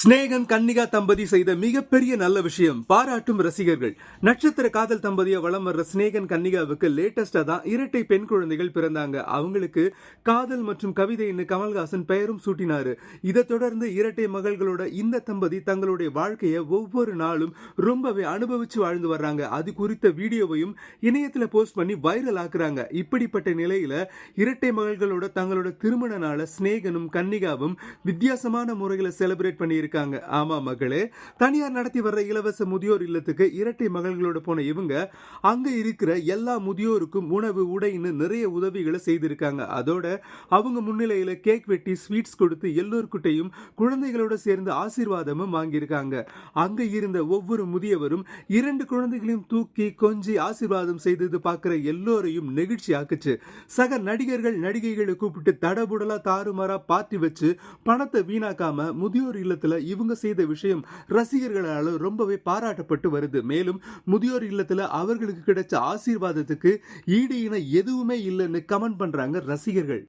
ஸ்நேகன் கன்னிகா தம்பதி செய்த மிகப்பெரிய நல்ல விஷயம் பாராட்டும் ரசிகர்கள். நட்சத்திர காதல் தம்பதியா வலம் வர்ற ஸ்நேகன் கன்னிகாவுக்கு லேட்டஸ்டா தான் இரட்டை பெண் குழந்தைகள் பிறந்தாங்க. அவங்களுக்கு காதல் மற்றும் கவிதைன்னு கமல்ஹாசன் பெயரும் சூட்டினாரு. இதை தொடர்ந்து இரட்டை மகள்களோட இந்த தம்பதி தங்களுடைய வாழ்க்கைய ஒவ்வொரு நாளும் ரொம்பவே அனுபவிச்சு வாழ்ந்து வர்றாங்க. அது குறித்த வீடியோவையும் இணையத்துல போஸ்ட் பண்ணி வைரல் ஆக்குறாங்க. இப்படிப்பட்ட நிலையில இரட்டை மகள்களோட தங்களோட திருமண நாள ஸ்நேகனும் கன்னிகாவும் வித்தியாசமான முறைகளை செலிப்ரேட் பண்ணி இருக்காங்க. ஆமா மகளே, தனியார் நடத்தி வர்ற இலவச முதியோர் இல்லத்துக்கு இரட்டை மகள்களோட போன இவங்க அங்க இருக்கிற எல்லா முதியோருக்கும் உணவு உடைன்னு நிறைய உதவிகளை செய்திருக்காங்க. அதோட அவங்க முன்னிலையில கேக் வெட்டி ஸ்வீட்ஸ் கொடுத்து எல்லோருக்கிட்டையும் குழந்தைகளோட சேர்ந்து ஆசீர்வாதமும் வாங்கியிருக்காங்க. அங்க இருந்த ஒவ்வொரு முதியவரும் 2 குழந்தைகளையும் தூக்கி கொஞ்சி ஆசீர்வாதம் செய்தது பார்க்கிற எல்லோரையும் நெகிழ்ச்சி ஆக்குச்சு. சக நடிகர்கள் நடிகைகளை கூப்பிட்டு தடபுடலா தாறுமாறா பார்ட்டி வச்சு பணத்தை வீணாக்காம முதியோர் இல்லத்துல இவங்க செய்த விஷயம் ரசிகர்களால ரொம்பவே பாராட்டப்பட்டு வருது. மேலும் முதியோர் இல்லத்துல அவர்களுக்கு கிடைச்ச ஆசீர்வாதத்துக்கு ஈடு இணை எதுவுமே இல்லைன்னு கமெண்ட் பண்றாங்க ரசிகர்கள்.